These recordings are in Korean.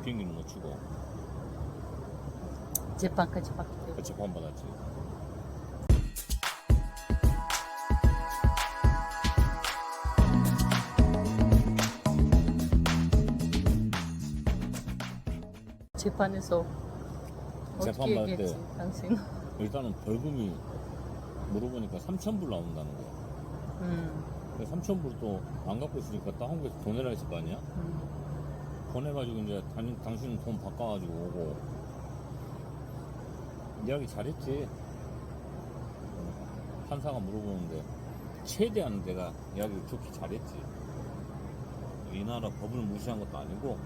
비행기는 놓치고 재판까지 받게 되고. 그 재판 받았지. 재판에서 재판 어떻게 받을 얘기했지 때 당신? 일단은 벌금이 물어보니까 3,000불 나온다는 거야. 음, 근데 3,000불 또 안 갖고 있으니까 또 한국에서 보내라 했을 거 아니야? 보내가지고 이제 당신은 돈 바꿔가지고 오고 이야기 잘했지. 판사가 물어보는데 최대한 내가 이야기를 좋게 잘했지. 이 나라 법을 무시한 것도 아니고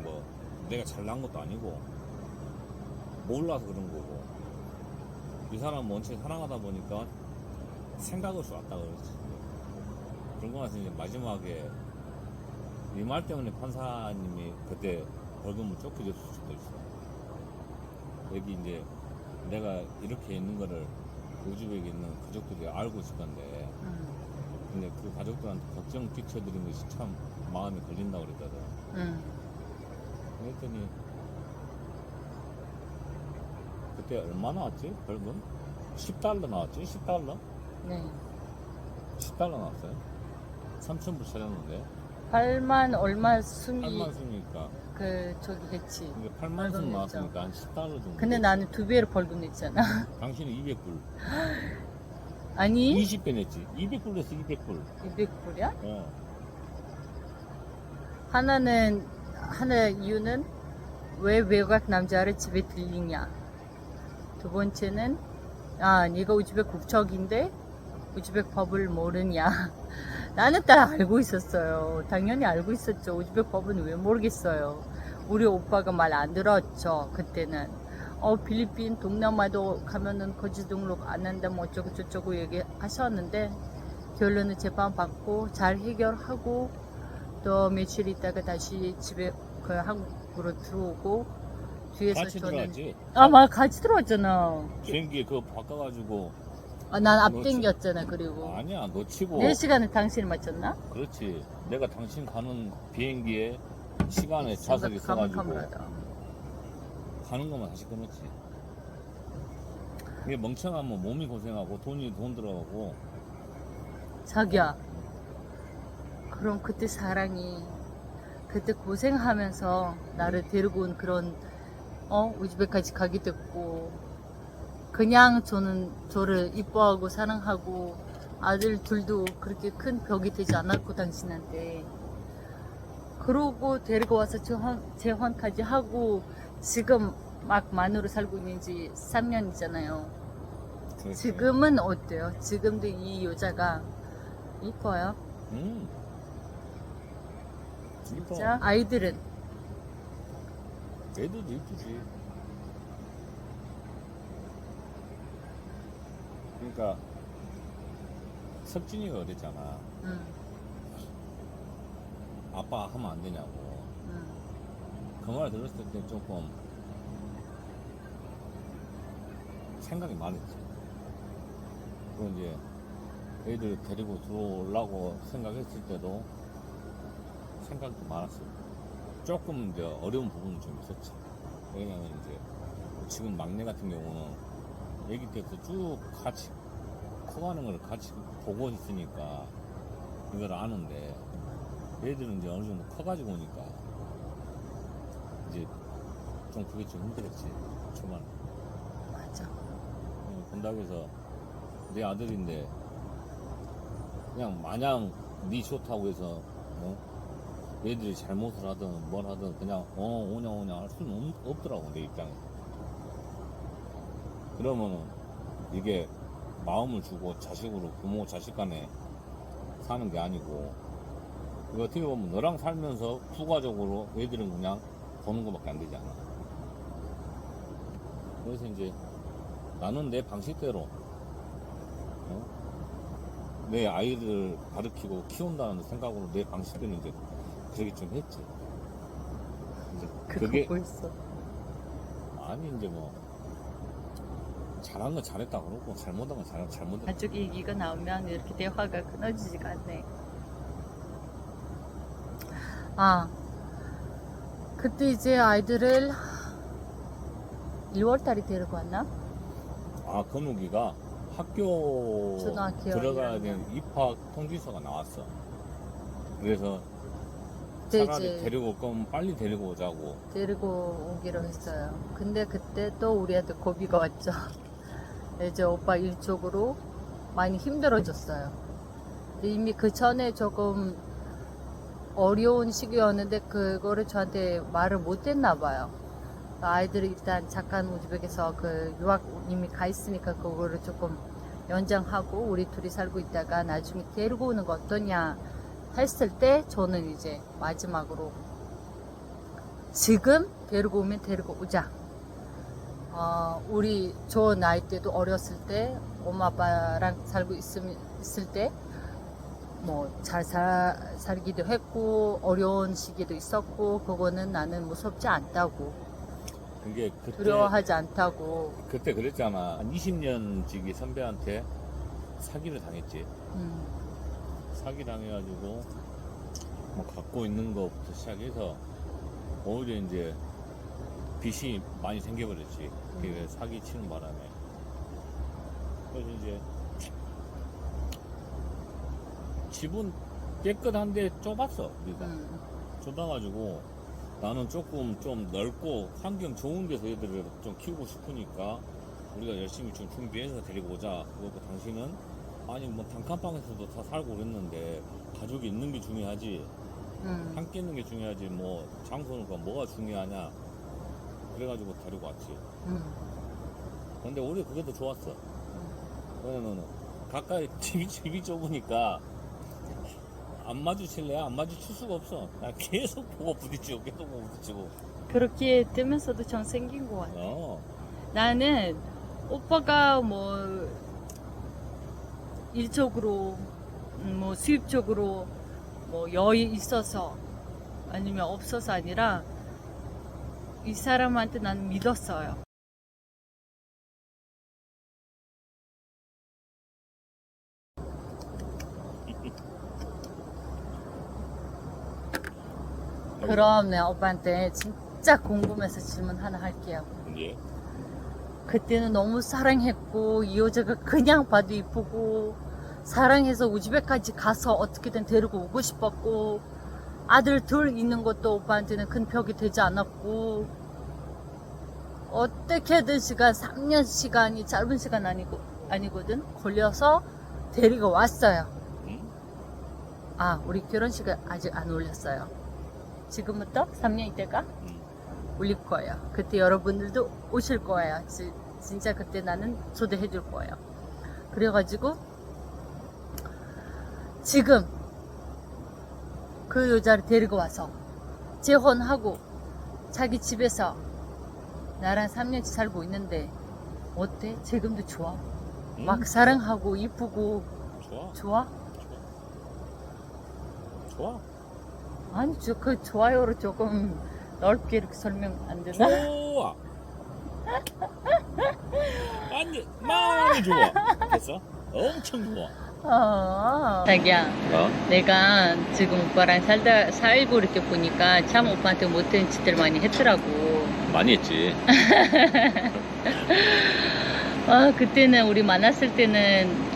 뭐 내가 잘난 것도 아니고 몰라서 그런 거고 이 사람 원체 사랑하다 보니까 생각 없이 왔다 그랬지. 그런 거 나서 이제 마지막에 이 말 때문에 판사님이 그때 벌금을 쫓겨줬을 수도 있어. 여기 이제 내가 이렇게 있는 거를 우즈벡에 있는 가족들이 알고 있을 건데 근데 그 가족들한테 걱정 끼쳐드린 것이 참 마음에 걸린다고 그랬거든. 그랬더니 그때 얼마 나왔지? 벌금? 10달러 나왔지? 10달러? 네. 10달러 나왔어요? 3,000불 찾았는데 8만 얼마 숨이 8만 수니까 그 저기 했지. 이게 8만 수 벌금 나왔으니까 한 10달러 정도. 근데 나는 2배로 벌금 냈잖아. 당신은 200불. 아니 20배 냈지. 200불 냈어, 200불. 200불이야? 어. 하나 이유는 왜 외국 남자를 집에 들리냐. 두 번째는 네가 우즈벡 국적인데 우즈벡 법을 모르냐. 나는 다 알고 있었어요. 당연히 알고 있었죠. 우즈벡 법은 왜 모르겠어요. 우리 오빠가 말 안 들었죠. 그때는 필리핀 동남아도 가면은 거지 등록 안 한다 뭐 어쩌고 저쩌고 얘기하셨는데 결론은 재판 받고 잘 해결하고 또 며칠 있다가 다시 집에 그 한국으로 들어오고 뒤에서 같이 들어갔지. 막 같이 들어왔잖아. 비행기에 그거 바꿔가지고. 난 앞당겼잖아. 그리고 아니야, 놓치고. 4시간을 당신이 맞췄나? 그렇지. 내가 당신 가는 비행기에 시간에 좌석이 있어가지고 가는 것만 다시 끊었지. 이게 멍청하면 몸이 고생하고 돈 들어가고. 자기야, 그럼 그때 사랑이 그때 고생하면서 나를 데리고 온 그런 우즈벡까지 가게 됐고 그냥 저를 이뻐하고 사랑하고 아들 둘도 그렇게 큰 벽이 되지 않았고 당신한테 그러고 데리고 와서 재혼까지 하고 지금 막 만으로 살고 있는 지 3년이잖아요. 그렇지. 지금은 어때요? 지금도 이 여자가 이뻐요? 진짜? 아이들은? 애들도 이쁘지. 그러니까 석진이가 그랬잖아. 아빠 하면 안 되냐고. 그 말 들었을 때 조금 생각이 많았지. 그리고 이제 애들 데리고 들어오려고 생각했을 때도 생각도 많았어요. 조금 이제 어려운 부분은 좀 있었지. 왜냐면 이제 지금 막내 같은 경우는 애기 때부터 쭉 같이 커가는 걸 같이 보고 있으니까 이걸 아는데 애들은 이제 어느 정도 커가지고 오니까 이제 좀 그게 좀 힘들었지 초반에. 맞아. 본다고 해서 내 아들인데 그냥 마냥 니 좋다고 해서 애들이 잘못을 하든 뭘 하든 그냥 오냐 할 수는 없더라고 내 입장에. 그러면은 이게 마음을 주고 자식으로 부모 자식 간에 사는 게 아니고 이거 어떻게 보면 너랑 살면서 부가적으로 애들은 그냥 보는 것밖에 안 되지 않아. 그래서 이제 나는 내 방식대로 내 아이를 가르치고 키운다는 생각으로 내 방식대로 이제 그렇게 좀 했지. 이제 그게 벌써 아니 이제 뭐 잘한 건 잘했다 그러고 잘못한 건 잘못했다. 가족 얘기가 나오면 이렇게 대화가 끊어지지가 않네. 그때 이제 아이들을 1월달에 데리고 왔나? 아, 건우기가 학교 초등학교 들어가야 일학년. 되는 입학 통지서가 나왔어. 그래서 그때 차라리 이제 데리고 올 거면 빨리 데리고 오자고. 데리고 오기로 했어요. 근데 그때 또 우리한테 고비가 왔죠. 이제 오빠 일적으로 많이 힘들어졌어요. 이미 그 전에 조금 어려운 시기였는데 그거를 저한테 말을 못 했나 봐요. 아이들이 일단 잠깐 우즈벡에서 그 유학 이미 가 있으니까 그거를 조금 연장하고 우리 둘이 살고 있다가 나중에 데리고 오는 거 어떠냐 했을 때 저는 이제 마지막으로 지금 데리고 오면 데리고 오자. 우리 저 나이 때도 어렸을 때 엄마 아빠랑 살고 있을 때 뭐 잘 살기도 했고 어려운 시기도 있었고 그거는 나는 무섭지 않다고 그게 그때 두려워하지 않다고. 그때 그랬잖아. 한 20년 지기 선배한테 사기를 당했지. 사기 당해가지고 뭐 갖고 있는 것부터 시작해서 오히려 이제 빚이 많이 생겨버렸지. 그 사기 치는 바람에. 그래서 이제 집은 깨끗한데 좁았어. 우리가 좁아가지고 나는 조금 좀 넓고 환경 좋은 데서 애들을 좀 키우고 싶으니까 우리가 열심히 좀 준비해서 데리고 오자. 그리고 당신은 아니 뭐 단칸방에서도 다 살고 그랬는데 가족이 있는 게 중요하지. 함께 있는 게 중요하지. 뭐 장소는 뭐가 중요하냐. 그래가지고 데리고 왔지. 근데 우리 그게 더 좋았어. 왜냐면은 가까이 집이 좁으니까 안 마주칠래? 안 마주칠 수가 없어. 나 계속 보고 부딪히고 계속 보고 부딪히고. 그렇게 되면서도 전 생긴 것 같아. 나는 오빠가 뭐 일적으로 뭐 수입적으로 뭐 여유 있어서 아니면 없어서 아니라 이 사람한테 난 믿었어요. 그럼 내가 오빠한테 진짜 궁금해서 질문 하나 할게요. 예. 그때는 너무 사랑했고 이 여자가 그냥 봐도 이쁘고 사랑해서 우즈벡까지 가서 어떻게든 데리고 오고 싶었고 아들 둘 있는 것도 오빠한테는 큰 벽이 되지 않았고 어떻게든 3년 시간이 짧은 시간 아니거든 걸려서 데리고 왔어요. 우리 결혼식을 아직 안 올렸어요. 지금부터 3년 있다가 올릴 거예요. 그때 여러분들도 오실 거예요. 진짜 그때 나는 초대해 줄 거예요. 그래가지고 지금 그 여자를 데리고 와서 재혼하고 자기 집에서 나랑 3년째 살고 있는데 어때? 지금도 좋아? 막 사랑하고 이쁘고 좋아? 좋아. 아니 그 좋아요로 조금 넓게 이렇게 설명 안 되나? 좋아. 아니 많이 좋아. 됐어? 엄청 좋아. 자기야, 내가 지금 오빠랑 살고 이렇게 보니까 참 오빠한테 못된 짓들 많이 했더라고. 많이 했지. 그때는 우리 만났을 때는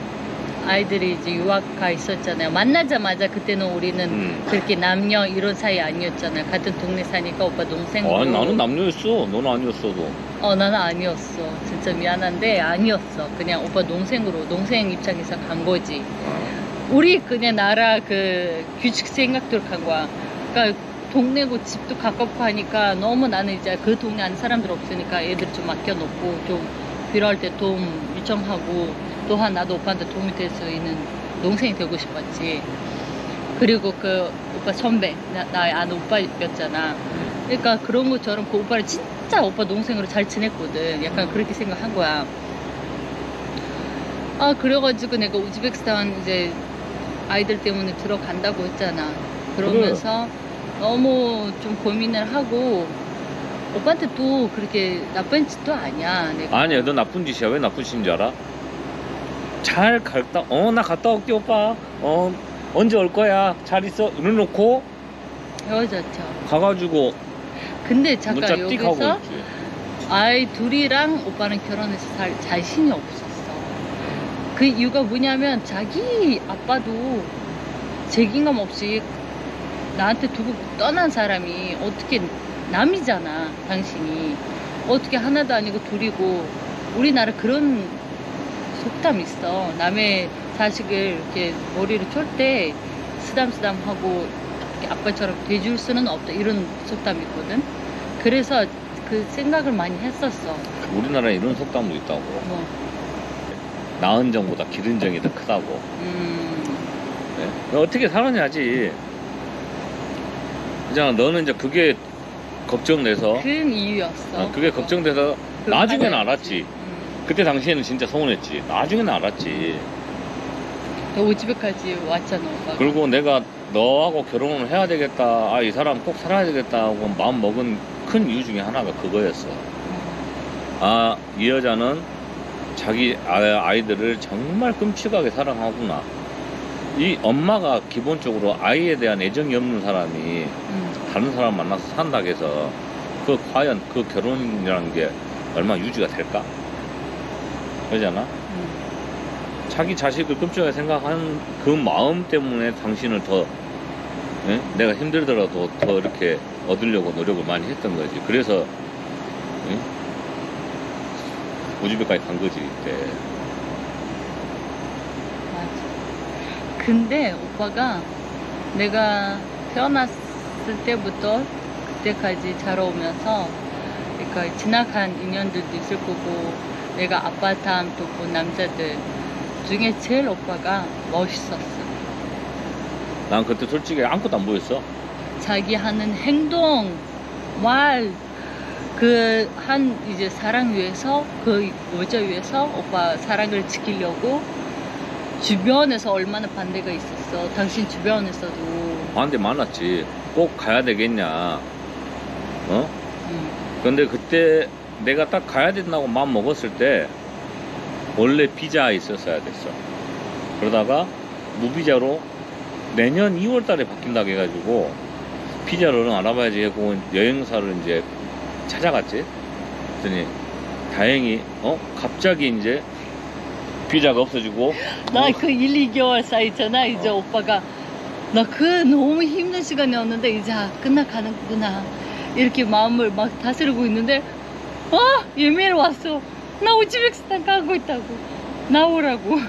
아이들이 이제 유학 가 있었잖아요. 만나자마자 그때는 우리는 그렇게 남녀 이런 사이 아니었잖아요. 같은 동네 사니까 오빠 동생으로. 아니 나는 남녀였어. 너는 아니었어도. 나는 아니었어. 진짜 미안한데 아니었어. 그냥 오빠 동생으로 동생 입장에서 간 거지. 우리 그냥 나라 그 규칙 생각대로 간 거야. 그러니까 동네고 집도 가깝고 하니까 너무 나는 이제 그 동네 아는 사람들 없으니까 애들 좀 맡겨놓고 좀 필요할 때 도움 요청하고 또한 나도 오빠한테 도움이 될 수 있는 동생이 되고 싶었지. 그리고 그 오빠 선배 나 아는 오빠였잖아. 그러니까 그런 것처럼 그 오빠를 진짜 오빠 동생으로 잘 지냈거든. 약간 그렇게 생각한 거야. 그래가지고 내가 우즈베키스탄 이제 아이들 때문에 들어간다고 했잖아. 그러면서 너무 좀 고민을 하고 오빠한테 또 그렇게 나쁜 짓도 아니야. 내가. 아니야, 너 나쁜 짓이야. 왜 나쁜 짓인 줄 알아? 잘 나 갔다 올게 오빠. 언제 올 거야? 잘 있어. 이러놓고 헤어졌죠. 가가지고 근데 잠깐 문자 띡 하고 여기서 있지. 아이 둘이랑 오빠는 결혼해서 살 자신이 없었어. 그 이유가 뭐냐면 자기 아빠도 책임감 없이 나한테 두고 떠난 사람이 어떻게 남이잖아. 당신이 어떻게 하나도 아니고 둘이고. 우리나라 그런 속담 있어. 남의 자식을 이렇게 머리를 쫄 때 쓰담쓰담하고 이렇게 아빠처럼 돼줄 수는 없다, 이런 속담이 있거든. 그래서 그 생각을 많이 했었어. 우리나라에 이런 속담도 있다고. 뭐 낳은 정보다 기른 정이 더 크다고. 네? 어떻게 살았냐지. 그냥 너는 이제 그게 걱정돼서, 큰 이유였어. 그게 걱정돼서 그 나중에는 화나였지. 알았지. 그때 당시에는 진짜 서운했지. 나중에는 알았지. 너 우리 집에까지 왔잖아, 오빠가. 그리고 내가 너하고 결혼을 해야 되겠다, 아, 이 사람 꼭 살아야 되겠다 하고 마음 먹은 큰 이유 중에 하나가 그거였어. 아, 이 여자는 자기 아이들을 정말 끔찍하게 사랑하구나. 이 엄마가 기본적으로 아이에 대한 애정이 없는 사람이 다른 사람 만나서 산다고 해서 그 과연 그 결혼이라는 게 얼마나 유지가 될까? 그러잖아? 자기 자식을 끔찍하게 생각하는 그 마음 때문에 당신을 더, 예? 내가 힘들더라도 더 이렇게 얻으려고 노력을 많이 했던 거지. 그래서 예? 우즈벡까지 간 거지 그때. 맞아. 근데 오빠가 내가 태어났을 때부터 그때까지 자라오면서 그러니까 지나간 인연들도 있을 거고 내가 아빠 다음 또 본 남자들 중에 제일 오빠가 멋있었어. 난 그때 솔직히 아무것도 안 보였어. 자기 하는 행동, 말, 그 한 이제 사랑 위해서 그 여자 위해서 오빠 사랑을 지키려고 주변에서 얼마나 반대가 있었어. 당신 주변에서도. 반대 많았지. 꼭 가야 되겠냐. 어? 근데 그때 내가 딱 가야 된다고 마음 먹었을 때 원래 비자 있었어야 됐어. 그러다가 무비자로 내년 2월 달에 바뀐다고 해가지고 비자로는 알아봐야지 하고 여행사를 이제 찾아갔지. 그랬더니 다행히 갑자기 이제 비자가 없어지고 나 그 1, 2개월 사이잖아. 이제 오빠가 나 그 너무 힘든 시간이었는데 이제 끝나가는구나 이렇게 마음을 막 다스리고 있는데 예매일 왔어. 나 우즈베키스탄 가고 있다고. 나오라고.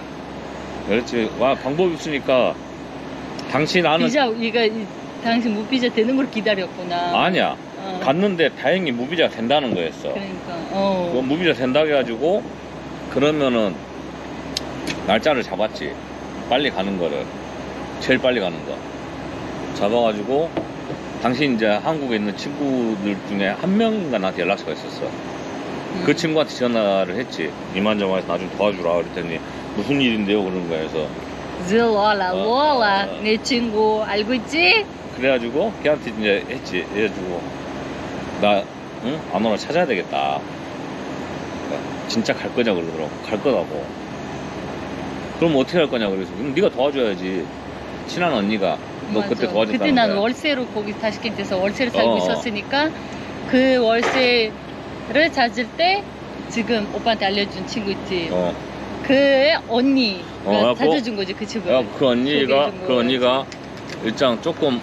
그렇지. 와, 방법이 없으니까 당신 아는 비자 당신 무비자 되는 걸 기다렸구나. 아니야. 갔는데 다행히 무비자가 된다는 거였어. 그러니까 무비자 된다고 해가지고 그러면은 날짜를 잡았지. 빨리 가는 거를. 제일 빨리 가는 거 잡아가지고 당신 이제 한국에 있는 친구들 중에 한 명인가 나한테 연락처가 있었어. 그 친구한테 전화를 했지. 이만저만해서 나 좀 도와주라. 그랬더니 무슨 일인데요? 그런 거야. 그래서 로라 내 친구 알고 있지? 그래가지고 걔한테 이제 했지. 해가지고 나 아노라 찾아야 되겠다. 그러니까 진짜 갈 거냐 그러더라고. 갈 거라고. 그럼 어떻게 할 거냐 그래서 그럼 네가 도와줘야지. 친한 언니가 너 맞아. 그때 도와줬다는 그때 난 거야. 월세로 거기 타시켄트에서 월세를 살고 있었으니까 그 월세를 찾을 때 지금 오빠한테 알려준 친구 있지. 그 언니가 찾아준 거지 그 친구. 그 언니가 일단 조금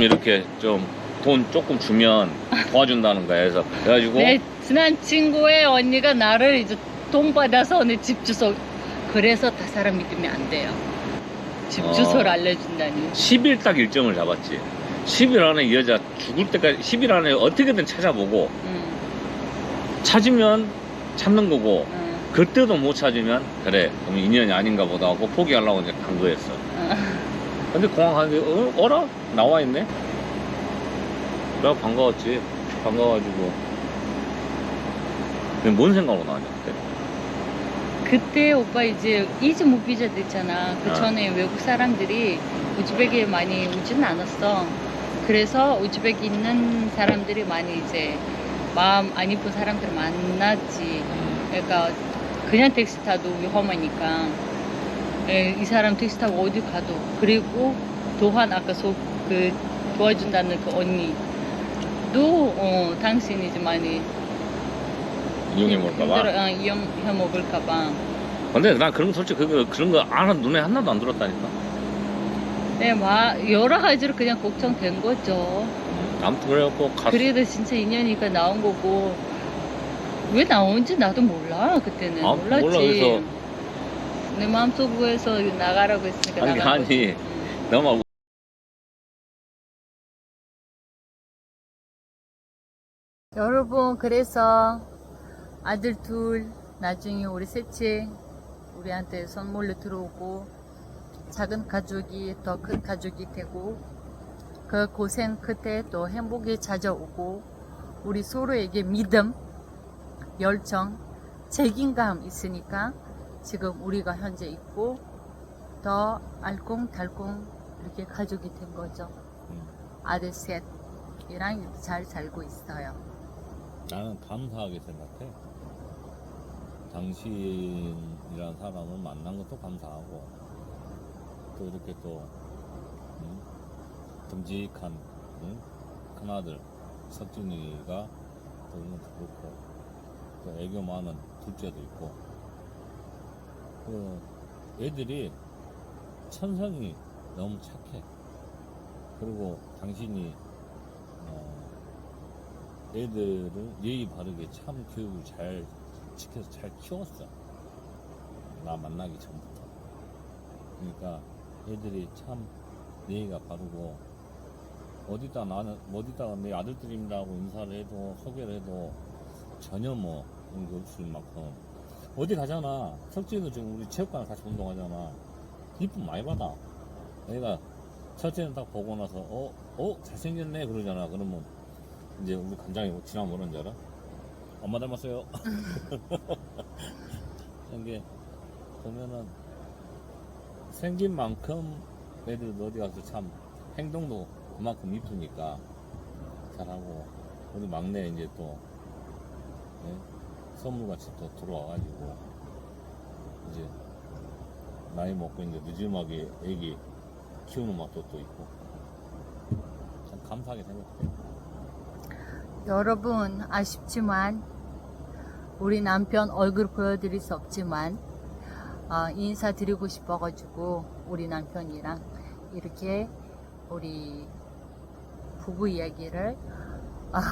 이렇게 좀 돈 조금 주면 도와준다는 거야. 그래가지고 내 친한 친구의 언니가 나를 이제 돈 받아서 내 집 주소. 그래서 다 사람 믿으면 안 돼요. 집 주소를 알려준다니. 10일 딱 일정을 잡았지. 10일 안에 이 여자 죽을 때까지 10일 안에 어떻게든 찾아보고 찾으면 찾는 거고 그때도 못 찾으면 그래 그럼 인연이 아닌가 보다 하고 포기하려고 이제 간 거였어. 근데 공항 가는데 어라? 나와 있네? 그래 반가웠지. 반가워가지고 근데 뭔 생각으로 나왔냐 그때 오빠 이제 이즈 무비자 됐잖아. 그 전에 외국 사람들이 우즈벡에 많이 오지는 않았어. 그래서 우즈벡에 있는 사람들이 많이 이제 마음 안 이쁜 사람들 만났지. 그러니까 그냥 택시 타도 위험하니까 이 사람 택시 타고 어디 가도. 그리고 도한 아까 도와준다는 그 언니 당신이 좀 많이 이용해 볼까봐. 이용해 먹을까봐. 근데 난 그런 거 솔직히 그런 거 안, 눈에 하나도 안 들었다니까. 네, 여러 가지로 그냥 걱정된 거죠. 아무튼 그래갖고 그래도 진짜 인연이니까 나온 거고, 왜 나온지 나도 몰라, 그때는. 몰랐지. 몰라. 그래서 내 마음속에서 나가라고 했으니까 아니, 나간 아니. 거지. 너무 여러분, 그래서 아들 둘, 나중에 우리 셋째 우리한테 선물로 들어오고, 작은 가족이 더 큰 가족이 되고, 그 고생 끝에 또 행복이 찾아오고, 우리 서로에게 믿음, 열정, 책임감 있으니까 지금 우리가 현재 있고, 더 알콩달콩 이렇게 가족이 된 거죠. 아들 셋이랑 이렇게 잘 살고 있어요. 나는 감사하게 생각해. 당신이란 사람을 만난 것도 감사하고, 또 이렇게 또 듬직한 큰아들 석준이가 또 이런 것도 그렇고, 또 애교 많은 둘째도 있고, 그 애들이 천성이 너무 착해. 그리고 당신이 애들을 예의 바르게 참 교육을 잘 시켜서 잘 키웠어. 나 만나기 전부터. 그러니까 애들이 참 예의가 바르고, 어디다가 내 아들들입니다고 인사를 해도 소개를 해도 전혀 뭐 그런 게 없을 만큼. 어디 가잖아. 석진이도 지금 우리 체육관에 같이 운동하잖아. 이쁨 많이 받아. 내가 첫째는 딱 보고 나서 잘생겼네 그러잖아. 그러면 이제 우리 관장이 지나면 뭐라는지 알아? 엄마 닮았어요. 이게 보면은 생긴 만큼 애들 어디 가서 참 행동도 그만큼 이쁘니까 잘하고, 우리 막내 이제 또 선물같이 또 들어와가지고 이제 나이 먹고 이제 늦음하게 애기 키우는 맛도 또 있고, 참 감사하게 생각해요. 여러분, 아쉽지만 우리 남편 얼굴 보여드릴 수 없지만 인사드리고 싶어가지고 우리 남편이랑 이렇게 우리 부부 이야기를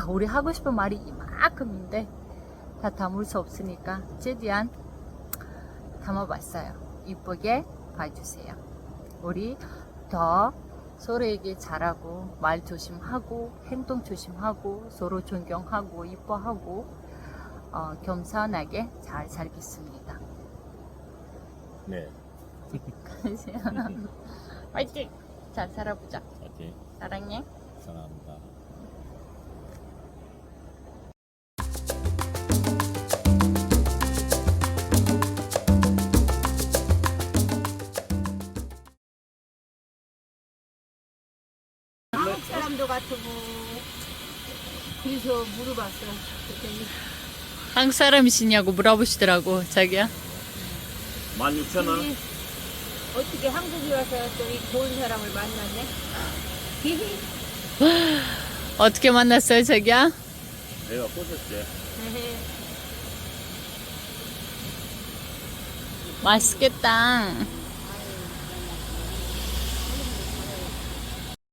우리 하고 싶은 말이 이만큼인데 다 담을 수 없으니까 최대한 담아봤어요. 이쁘게 봐주세요. 우리 더 서로에게 잘하고, 말 조심하고, 행동 조심하고, 서로 존경하고, 이뻐하고, 겸손하게 잘 살겠습니다. 네. 화이팅! 잘 살아보자. 파이팅. 사랑해. 사랑합니다. 한국 사람도 같고 그래서 물어봤어. 그랬더니 한국 사람이시냐고 물어보시더라고, 자기야. 16,000원. 근데 어떻게 한국에 와서 또 이 좋은 사람을 만났네? 어떻게 만났어요, 자기야? 내가 꼬셨지. 맛있겠다.